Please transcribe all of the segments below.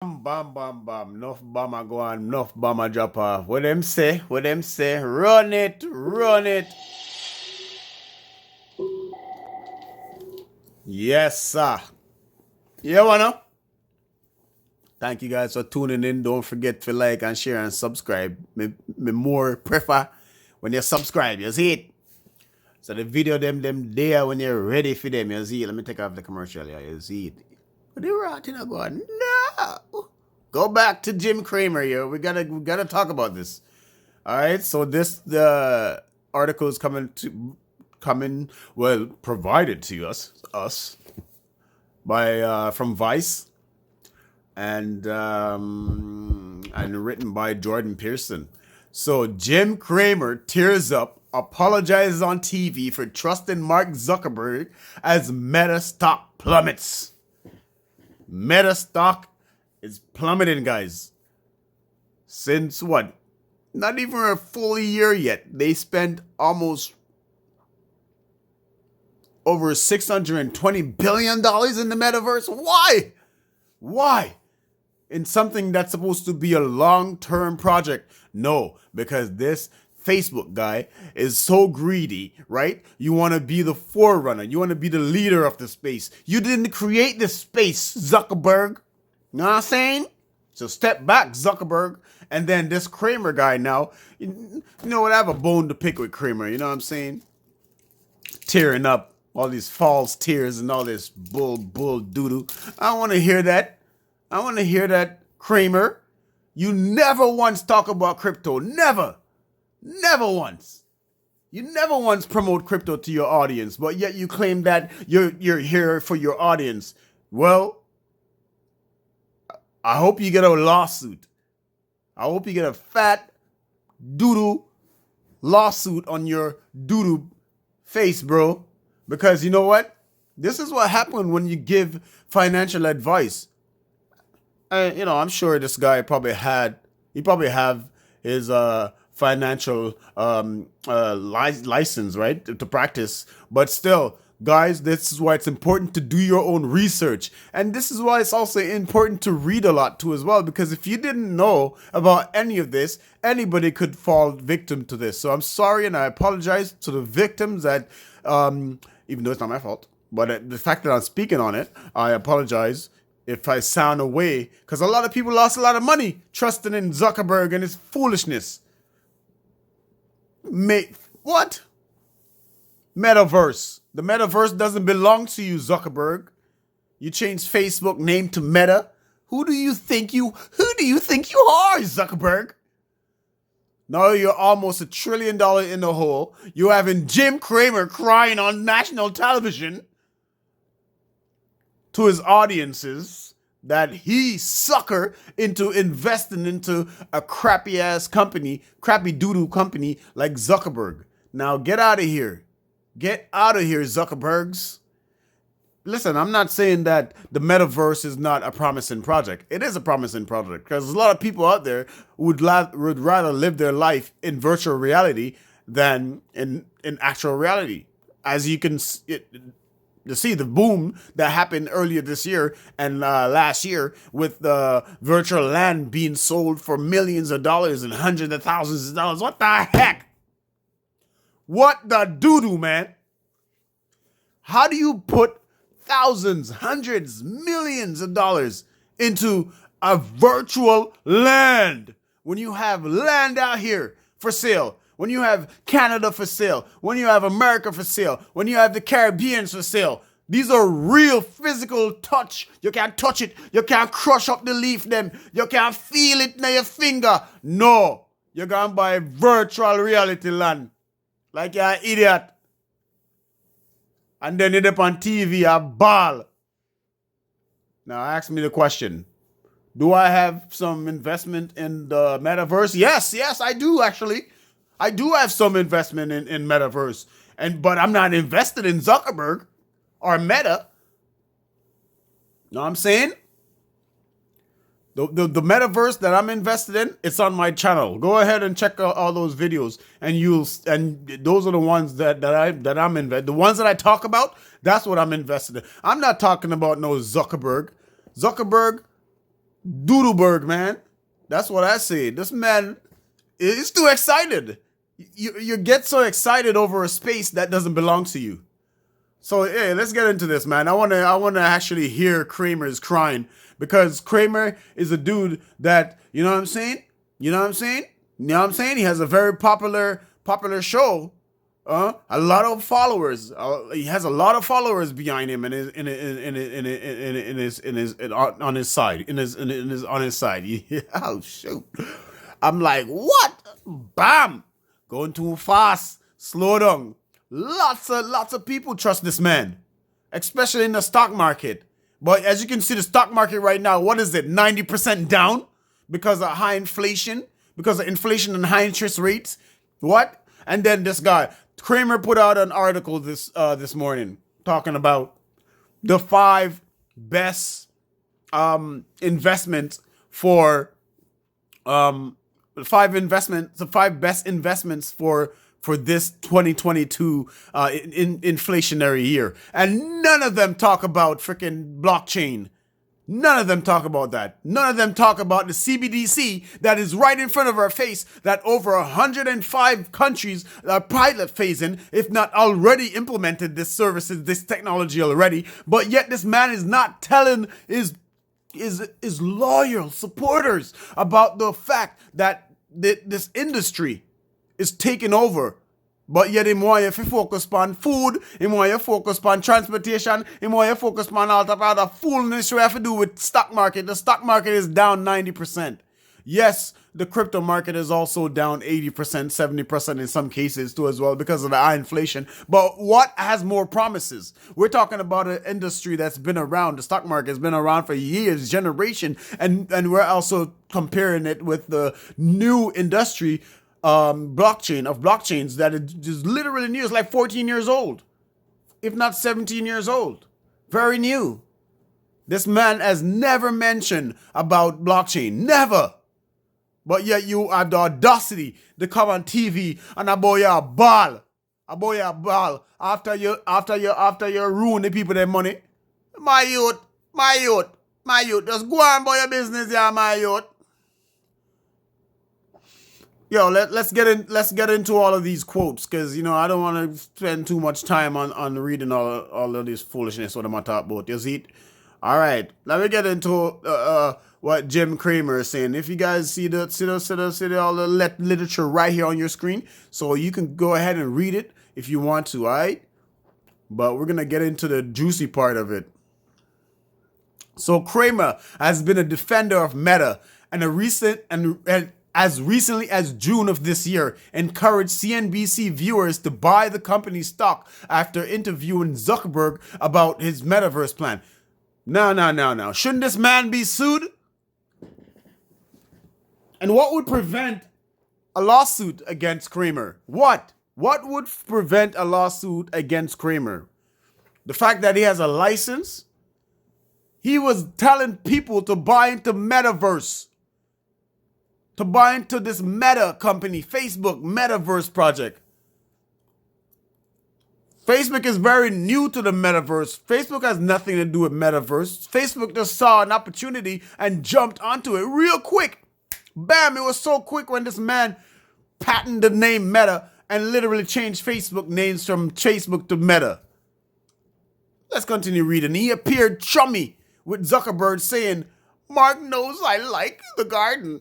Bam, bam, bam. Enough bomber go on, enough bomber drop off. What them say? What them say? Run it, run it. Yes, sir. You wanna? Thank you guys for tuning in. Don't forget to like and share and subscribe. Me more prefer when you subscribe. You see it? So the video them there when you're ready for them. You see it? Let me take off the commercial. Yeah, you see it? But they were out in going, no. Go back to Jim Cramer here. We gotta talk about this. All right. So the article is provided to us by from Vice and written by Jordan Pearson. So Jim Cramer tears up, apologizes on TV for trusting Mark Zuckerberg as Meta stock plummets. Meta stock is plummeting, guys. Since what? Not even a full year yet. They spent almost over $620 billion in the metaverse. Why? Why? In something that's supposed to be a long-term project. No, because this Facebook guy is so greedy, right? You want to be the forerunner. You want to be the leader of the space. You didn't create this space, Zuckerberg. You know what I'm saying? So step back, Zuckerberg. And then this Cramer guy now, you know what? I have a bone to pick with Cramer. You know what I'm saying? Tearing up all these false tears and all this bull doo-doo. I don't want to hear that. I want to hear that, Cramer. You never once talk about crypto. Never. Never once. You never once promote crypto to your audience, but yet you claim that you're here for your audience. Well, I hope you get a lawsuit. I hope you get a fat doodoo lawsuit on your doodoo face, bro. Because you know what? This is what happened when you give financial advice. I'm sure this guy probably have his financial license, right, to practice. But still, guys, this is why it's important to do your own research. And this is why it's also important to read a lot too as well, because if you didn't know about any of this, anybody could fall victim to this. So I'm sorry and I apologize to the victims that, even though it's not my fault, but the fact that I'm speaking on it, I apologize if I sound away, because a lot of people lost a lot of money trusting in Zuckerberg and his foolishness. What? Metaverse. The metaverse doesn't belong to you, Zuckerberg. You changed Facebook name to Meta. Who do you think you are, Zuckerberg? Now you're almost $1 trillion in the hole. You're having Jim Cramer crying on national television to his audiences that he sucker into investing into a crappy ass company, crappy doo-doo company like Zuckerberg. Now get out of here. Get out of here, Zuckerbergs. Listen, I'm not saying that the metaverse is not a promising project. It is a promising project because a lot of people out there would rather live their life in virtual reality than in actual reality. As you can see the boom that happened earlier this year and last year with the virtual land being sold for millions of dollars and hundreds of thousands of dollars. What the heck? What the doo-doo, man? How do you put thousands, hundreds, millions of dollars into a virtual land when you have land out here for sale? When you have Canada for sale, when you have America for sale, when you have the Caribbean for sale. These are real physical touch. You can't touch it. You can't crush up the leaf them. You can't feel it in your finger. No. You're going to buy virtual reality land. Like you're an idiot. And then you're up on TV, a ball. Now ask me the question. Do I have some investment in the metaverse? Yes, I do actually. I do have some investment in metaverse, but I'm not invested in Zuckerberg or Meta. Know what I'm saying? The metaverse that I'm invested in, it's on my channel. Go ahead and check out all those videos, and those are the ones that I'm invested. The ones that I talk about, that's what I'm invested in. I'm not talking about no Zuckerberg. Zuckerberg, Doodleberg, man. That's what I say. This man is too excited. You get so excited over a space that doesn't belong to you. So hey, let's get into this, man. I wanna actually hear Cramer's crying because Cramer is a dude that you know what I'm saying. You know what I'm saying. You know what I'm saying. He has a very popular show. A lot of followers. He has a lot of followers behind him, and on his side, on his side. Yeah, oh shoot! I'm like, what? Bam! Going too fast. Slow down. Lots of people trust this man, especially in the stock market. But as you can see, the stock market right now, what is it? 90% down because of high inflation, because of inflation and high interest rates. What? And then this guy Cramer put out an article this morning talking about the five best investments for the five best investments for this 2022 inflationary year, and none of them talk about freaking blockchain. None of them talk about that. None of them talk about the CBDC that is right in front of our face, that over 105 countries are pilot phasing, if not already implemented this services, this technology already. But yet this man is not telling his loyal supporters about the fact that this industry is taking over. But yet him want you to focus on food, him want you to focus on transportation, him want you to focus on all the other foolishness we have to do with stock market. The stock market is down 90%. Yes, the crypto market is also down 80%, 70% in some cases too as well because of the high inflation. But what has more promises? We're talking about an industry that's been around. The stock market has been around for years, generation, and we're also comparing it with the new industry blockchains that is literally new. It's like 14 years old, if not 17 years old. Very new. This man has never mentioned about blockchain. Never. But yet you have the audacity to come on TV and about your ball. About your ball. After you ruin the people their money. My youth. Just go on about your business, yeah, my youth. Yo, let's get into all of these quotes because I don't want to spend too much time on reading all of this foolishness what I'm talking about. You see it? All right, let me get into what Jim Cramer is saying. If you guys see all the literature right here on your screen, so you can go ahead and read it if you want to. All right, but we're gonna get into the juicy part of it. So Cramer has been a defender of Meta and as recently as June of this year, encouraged CNBC viewers to buy the company's stock after interviewing Zuckerberg about his metaverse plan. Now. Shouldn't this man be sued? And what would prevent a lawsuit against Cramer? What would prevent a lawsuit against Cramer? The fact that he has a license? He was telling people to buy into metaverse. To buy into this Meta company, Facebook Metaverse project. Facebook is very new to the metaverse. Facebook has nothing to do with metaverse. Facebook just saw an opportunity and jumped onto it real quick. Bam, it was so quick when this man patented the name Meta and literally changed Facebook names from Facebook to Meta. Let's continue reading. He appeared chummy with Zuckerberg saying, "Mark knows I like the garden.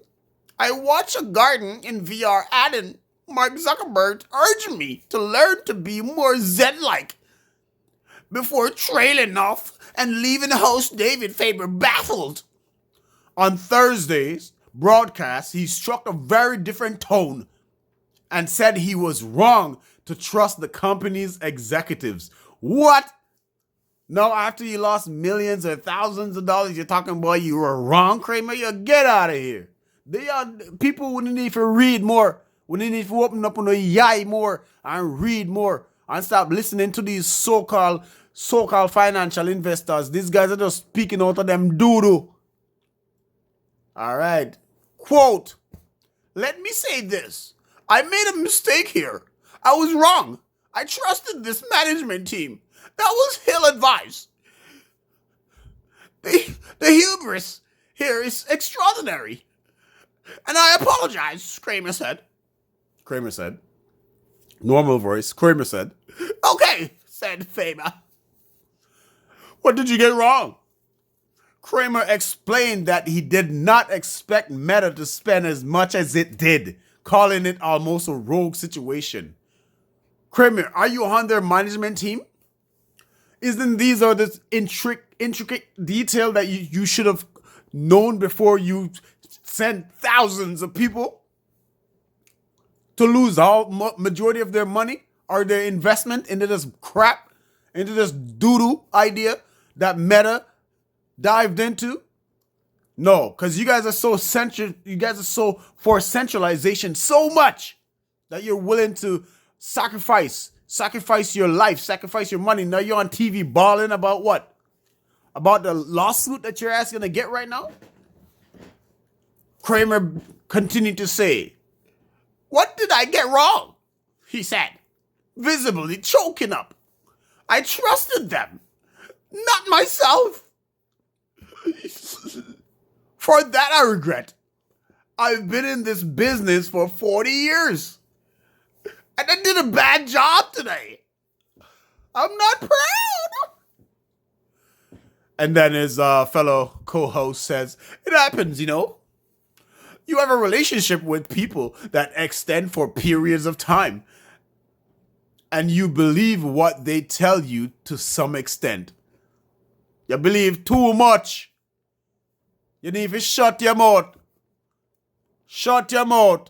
I watch a garden in VR add-in. Mark Zuckerberg urged me to learn to be more Zen-like before trailing off and leaving host David Faber baffled." On Thursday's broadcast, he struck a very different tone and said he was wrong to trust the company's executives. What? No, after you lost millions or thousands of dollars, you're talking about you were wrong, Cramer? You get out of here. People wouldn't need to read more. We need to open up on the yai more and read more and stop listening to these so-called financial investors. These guys are just speaking out of them doo-doo. All right. Quote, "Let me say this. I made a mistake here. I was wrong. I trusted this management team. That was ill advice. The hubris here is extraordinary. And I apologize, Cramer said. Cramer said. Normal voice. Cramer said. Okay, said Faber. What did you get wrong? Cramer explained that he did not expect Meta to spend as much as it did, calling it almost a rogue situation. Cramer, are you on their management team? Isn't these are this intricate detail that you should have known before you sent thousands of people to lose majority of their money or their investment into this crap, into this doo-doo idea that Meta dived into? No, because you guys are so for centralization so much that you're willing to sacrifice your life, sacrifice your money. Now you're on TV balling about what? About the lawsuit that you're asking to get right now? Cramer continued to say, what did I get wrong? He said, visibly choking up. I trusted them, not myself. For that I regret. I've been in this business for 40 years. And I did a bad job today. I'm not proud. And then his fellow co-host says, it happens, you know. You have a relationship with people that extend for periods of time. And you believe what they tell you to some extent. You believe too much. You need to shut your mouth. Shut your mouth.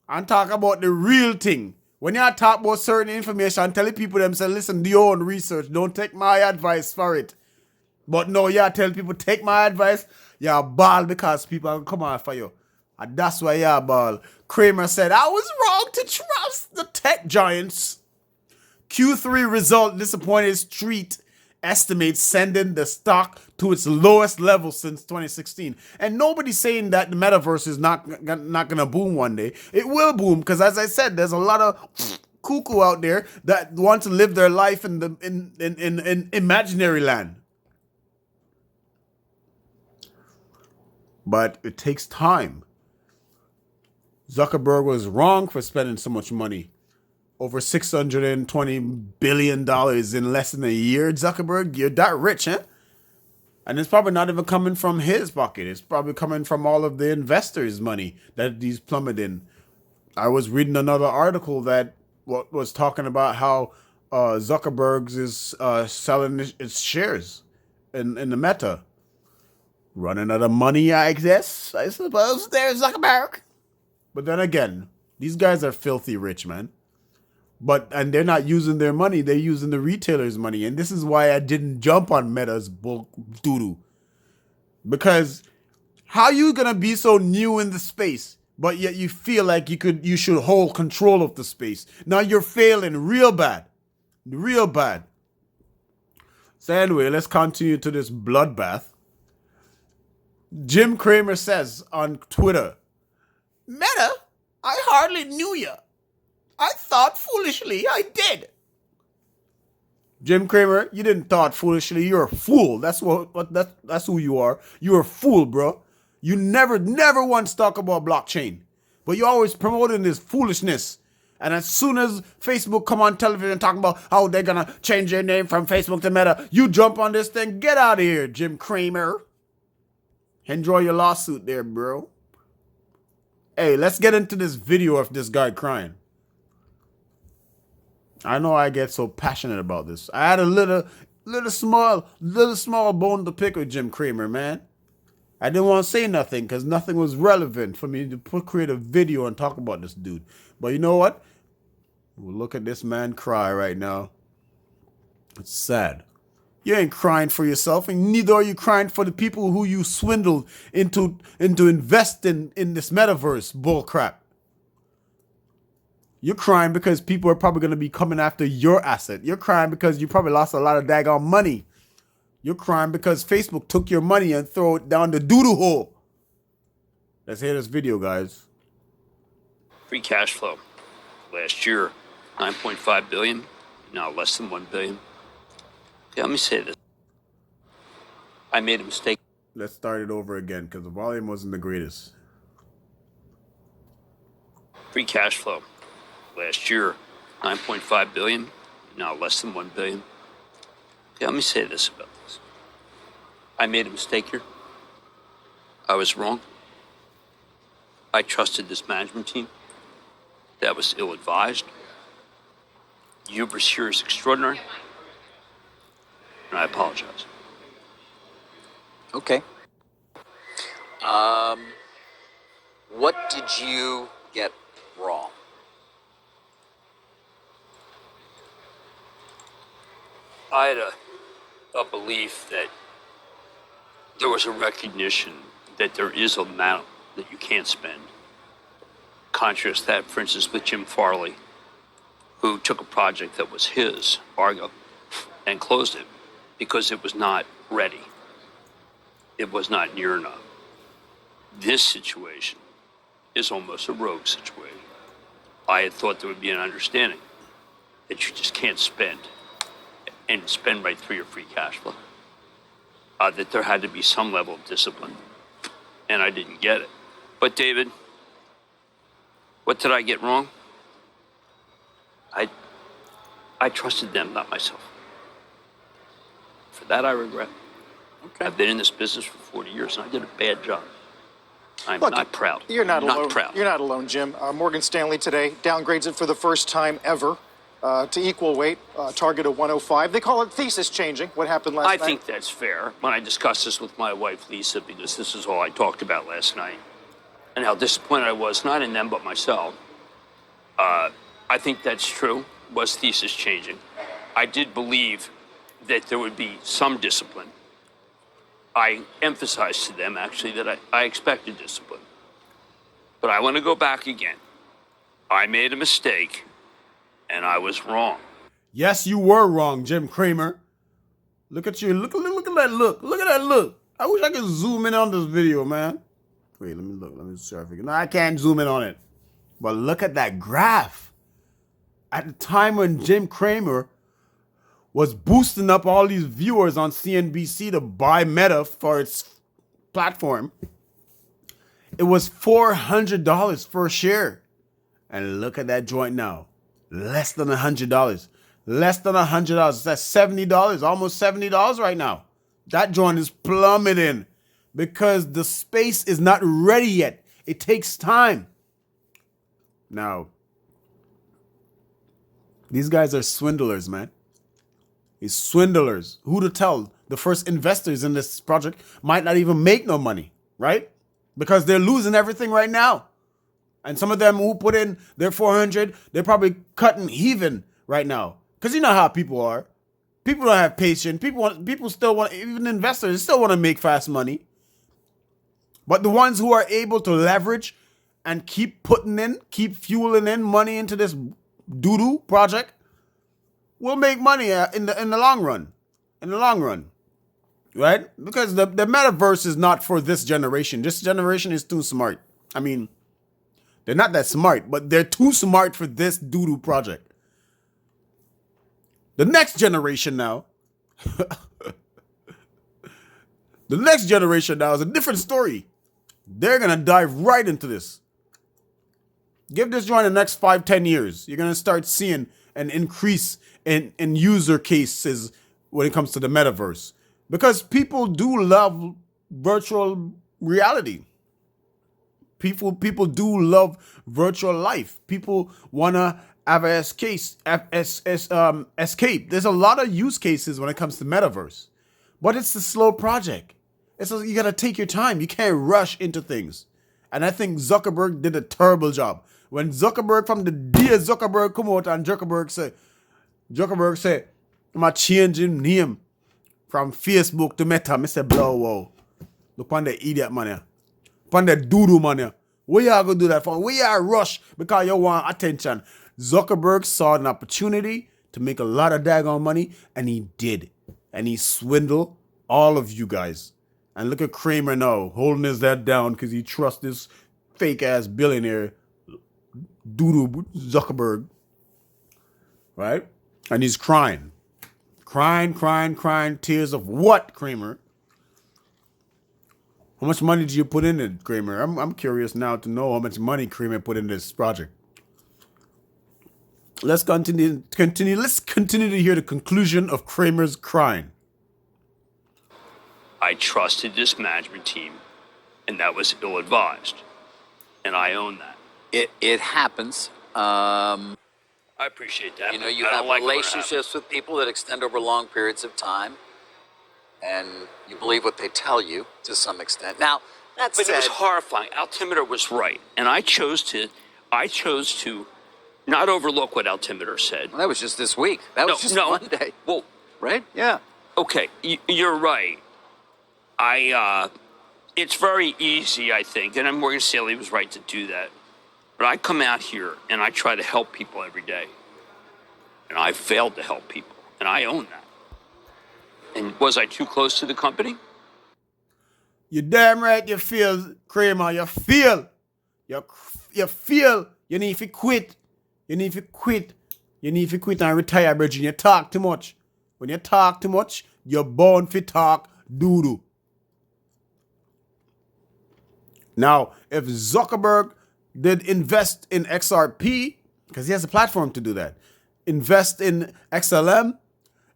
And talk about the real thing. When you talk about certain information, telling people themselves, listen, do your own research. Don't take my advice for it. But no, you tell people, take my advice. You're ball because people are come on for you. And that's why you're ball. Cramer said, I was wrong to trust the tech giants. Q3 result disappointed Street estimates sending the stock to its lowest level since 2016. And nobody's saying that the metaverse is not going to boom one day. It will boom because, as I said, there's a lot of cuckoo out there that want to live their life in imaginary land. But it takes time. Zuckerberg was wrong for spending so much money. Over $620 billion in less than a year, Zuckerberg. You're that rich, huh? And it's probably not even coming from his pocket. It's probably coming from all of the investors' money that he's plummeting. I was reading another article that was talking about how Zuckerberg is selling its shares in the Meta. Running out of money, I guess. I suppose there's Zuckerberg. But then again, these guys are filthy rich, man. And they're not using their money. They're using the retailers' money. And this is why I didn't jump on Meta's bulk doo-doo. Because how you going to be so new in the space, but yet you feel like you should hold control of the space? Now you're failing real bad. Real bad. So anyway, let's continue to this bloodbath. Jim Cramer says on Twitter, Meta, I hardly knew you. I thought foolishly I did. Jim Cramer, you didn't thought foolishly. You're a fool. That's that's who you are. You're a fool, bro. You never once talk about blockchain. But you're always promoting this foolishness. And as soon as Facebook come on television talking about how they're going to change their name from Facebook to Meta, you jump on this thing. Get out of here, Jim Cramer. Enjoy your lawsuit there, bro. Hey, let's get into this video of this guy crying. I know I get so passionate about this. I had a little small bone to pick with Jim Cramer, man. I didn't want to say nothing because nothing was relevant for me to create a video and talk about this dude. But you know what? We'll look at this man cry right now. It's sad. You ain't crying for yourself, and neither are you crying for the people who you swindled into investing in this metaverse bullcrap. You're crying because people are probably going to be coming after your asset. You're crying because you probably lost a lot of daggone money. You're crying because Facebook took your money and threw it down the doodle hole. Let's hear this video, guys. Free cash flow last year, 9.5 billion, now less than 1 billion. Okay, let me say this. I made a mistake. Let's start it over again because the volume wasn't the greatest. Free cash flow last year, 9.5 billion, now less than 1 billion. Yeah, let me say this about this. I made a mistake here. I was wrong. I trusted this management team. That was ill-advised. Hubris here is extraordinary. And I apologize. Okay. What did you get wrong? I had a belief that there was a recognition that there is an amount that you can't spend. Contrast that, for instance, with Jim Farley, who took a project that was his, Argo, and closed it because it was not ready. It was not near enough. This situation is almost a rogue situation. I had thought there would be an understanding that you just can't spend and spend right through your free cash flow. That there had to be some level of discipline, and I didn't get it. But David, what did I get wrong? I trusted them, not myself. For that, I regret. Okay. I've been in this business for 40 years, and I did a bad job. I'm Look, not proud. You're not alone. Proud. You're not alone, Jim. Morgan Stanley today downgrades it for the first time ever to equal weight, target of 105. They call it thesis changing. What happened last night? I think that's fair. When I discussed this with my wife, Lisa, because this is all I talked about last night, and how disappointed I was, not in them, but myself. I think that's true, was thesis changing. I did believe that there would be some discipline. I emphasized to them, actually, that I expected discipline. But I want to go back again. I made a mistake, and I was wrong. Yes, you were wrong, Jim Cramer. Look at you. Look at that look. Look at that look. I wish I could zoom in on this video, man. Wait, let me look. Let me see if I can. No, I can't zoom in on it. But look at that graph. At the time when Jim Cramer was boosting up all these viewers on CNBC to buy Meta for its platform, it was $400 per share. And look at that joint now. Less than $100. Less than $100. That's $70, almost $70 right now. That joint is plummeting because the space is not ready yet. It takes time. Now, these guys are swindlers, man. These swindlers. Who to tell? The first investors in this project might not even make no money, right? Because they're losing everything right now. And some of them who put in their 400, they're probably cutting even right now. Because you know how people are. People don't have patience. People still want, even investors still want to make fast money. But the ones who are able to leverage and keep putting in, keep fueling in money into this doo-doo project will make money in the long run. In the long run. Right? Because the metaverse is not for this generation. This generation is too smart. I mean, they're not that smart, but they're too smart for this doo-doo project. The next generation now, the next generation now is a different story. They're going to dive right into this. Give this joint the next 5-10 years. You're going to start seeing an increase in user cases when it comes to the metaverse. Because people do love virtual reality. People do love virtual life. People want to have an escape. There's a lot of use cases when it comes to metaverse. But it's a slow project. You got to take your time. You can't rush into things. And I think Zuckerberg did a terrible job. When Zuckerberg, from the day Zuckerberg come out and Zuckerberg said, I'm going to change his name from Facebook to Meta. I said, blow, whoa. Look on the idiot man here. Upon the doodoo man here. Where y'all gonna do that for? Where y'all rush because you want attention? Zuckerberg saw an opportunity to make a lot of daggone money, and he did. And he swindled all of you guys. And look at Cramer now, holding his head down because he trusts this fake-ass billionaire, doodoo Zuckerberg. Right? And he's crying. Crying, tears of what, Cramer? How much money did you put in it, Cramer? I'm curious now to know how much money Cramer put in this project. Let's continue. Let's continue to hear the conclusion of Cramer's crying. I trusted this management team, and that was ill-advised, and I own that. It happens. I appreciate that. You know, but you I don't have like it when it relationships with people that extend over long periods of time, and you believe what they tell you to some extent. Now, that But said, it was horrifying. Altimeter was right, and I chose to not overlook what Altimeter said. well, that was just this week. That was just Monday, Well, right? Yeah. okay, you're right. It's very easy, I think, and Morgan Stanley was right to do that. But I come out here and I try to help people every day, and I failed to help people, and I own that. And was I too close to the company? You damn right you feel, Cramer. You feel. You feel. You need to quit. You need to quit. You need to quit and retire, Bridget. You talk too much. When you talk too much, you're born to talk doo-doo. Now, if Zuckerberg did invest in XRP, because he has a platform to do that, invest in XLM,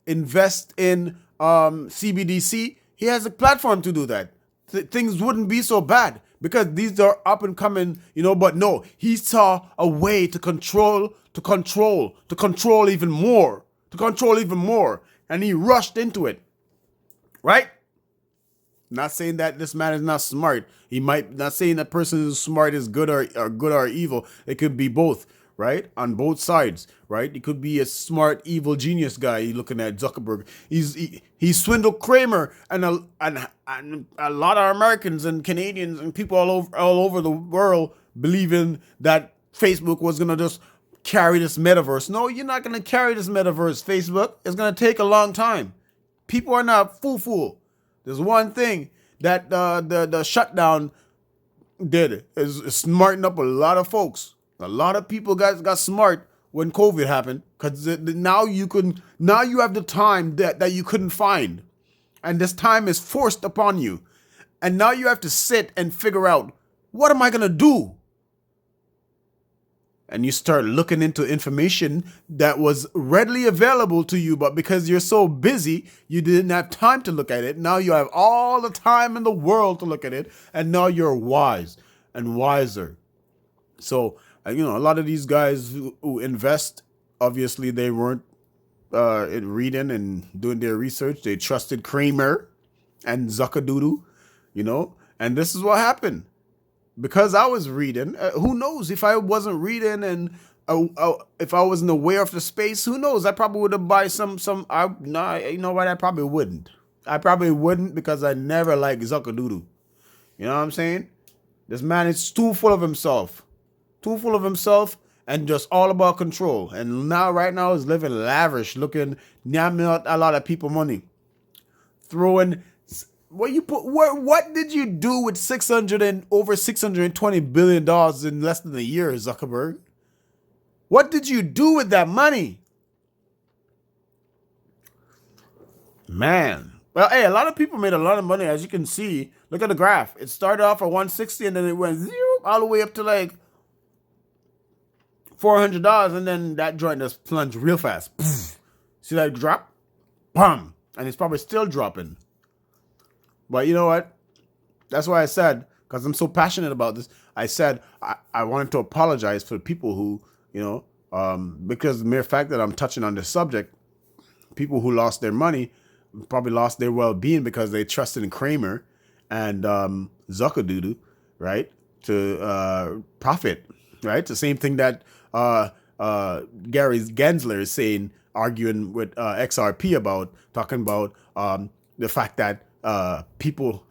invest in CBDC, he has a platform to do that. Things wouldn't be so bad because these are up and coming, but no, he saw a way to control even more, and he rushed into it, right? Not saying that this man is not smart. He might not saying that person who's smart is good or evil. It could be both, right? On both sides, right? It could be a smart, evil genius guy. You're looking at Zuckerberg. He swindled Cramer and a lot of Americans and Canadians and people all over the world believing that Facebook was gonna just carry this metaverse. No, you're not gonna carry this metaverse, Facebook. It's gonna take a long time. People are not fool. There's one thing that the shutdown did is smarten up a lot of folks. A lot of people got smart when COVID happened because now you have the time that you couldn't find, and this time is forced upon you, and now you have to sit and figure out, what am I gonna do? And you start looking into information that was readily available to you, but because you're so busy, you didn't have time to look at it. Now you have all the time in the world to look at it, and now you're wise and wiser. So, a lot of these guys who invest, obviously they weren't reading and doing their research. They trusted Cramer and Zuckerdoodoo, and this is what happened. Because I was reading, who knows if I wasn't reading and if I wasn't aware of the space, who knows? I probably would have bought some. You know what? I probably wouldn't. Because I never liked Zuckerdoodoo. You know what I'm saying? This man is too full of himself, and just all about control. And right now, he's living lavish, looking yamming a lot of people money, throwing. What did you do with over $620 billion in less than a year, Zuckerberg? What did you do with that money? Man. Well, hey, a lot of people made a lot of money, as you can see. Look at the graph. It started off at 160 and then it went all the way up to like $400, and then that joint just plunged real fast. See that drop? Bam! And it's probably still dropping. But you know what? That's why I said, because I'm so passionate about this, I said I wanted to apologize for the people who, because the mere fact that I'm touching on this subject, people who lost their money probably lost their well-being because they trusted in Cramer and Zuckerdoodoo, right, to profit, right? The same thing that Gary Gensler is saying, arguing with XRP about, talking about the fact that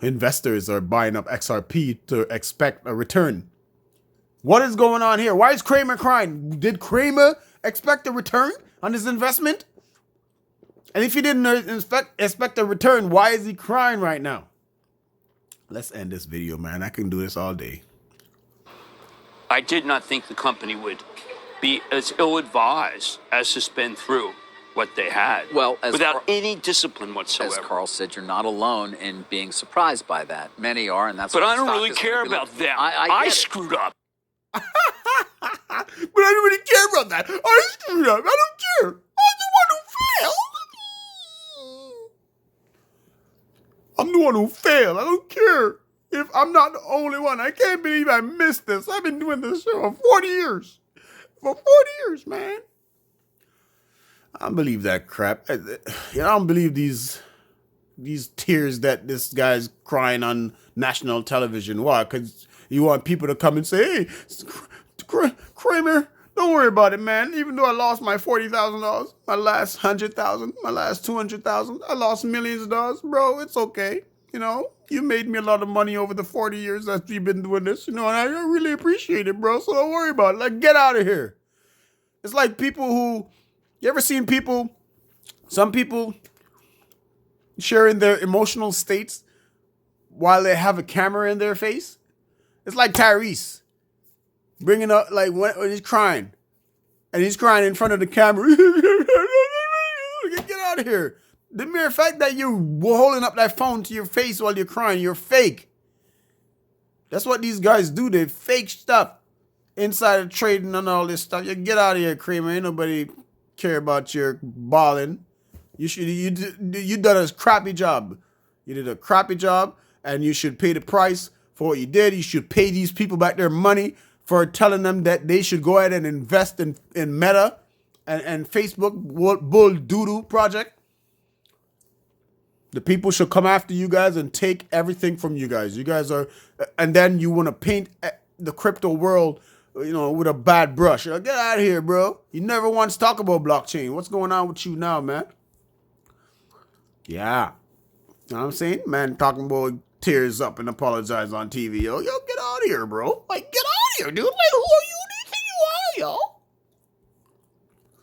investors are buying up XRP to expect a return. What is going on here? Why is Cramer crying? Did Cramer expect a return on his investment? And if he didn't expect a return, why is he crying right now? Let's end this video, man. I can do this all day. I did not think the company would be as ill-advised as to spend through what they had. Well, as without Carl- any discipline whatsoever. As Carl said, you're not alone in being surprised by that. Many are, and that's But why I don't stock really is care gonna be about them. I get it. screwed up. But I don't really care about that. I screwed up. I don't care. I'm the one who failed. I'm the one who failed. I don't care if I'm not the only one. I can't believe I missed this. I've been doing this show for 40 years. For 40 years, man. I don't believe that crap. I don't believe these tears that this guy's crying on national television. Why? Because you want people to come and say, hey, Cramer, don't worry about it, man. Even though I lost my $40,000, my last $100,000, my last $200,000, I lost millions of dollars, bro. It's okay. You know, you made me a lot of money over the 40 years that you've been doing this. You know, and I really appreciate it, bro. So don't worry about it. Like, get out of here. It's like people who, you ever seen people, some people sharing their emotional states while they have a camera in their face? It's like Tyrese bringing up, like, when he's crying. And he's crying in front of the camera. Get out of here. The mere fact that you're holding up that phone to your face while you're crying, you're fake. That's what these guys do. They fake stuff. Insider trading and all this stuff. You get out of here, Cramer. Ain't nobody care about your balling. You done a crappy job. You did a crappy job, and you should pay the price for what you did. You should pay these people back their money for telling them that they should go ahead and invest in Meta and Facebook bull doodoo project. The people should come after you guys and take everything from you guys. You guys are, and then you want to paint the crypto world, you know, with a bad brush. Like, get out of here, bro. You never once talk about blockchain. What's going on with you now, man? Yeah. You know what I'm saying? Man talking about tears up and apologize on TV. Yo, get out of here, bro. Like, get out of here, dude. Like, who are you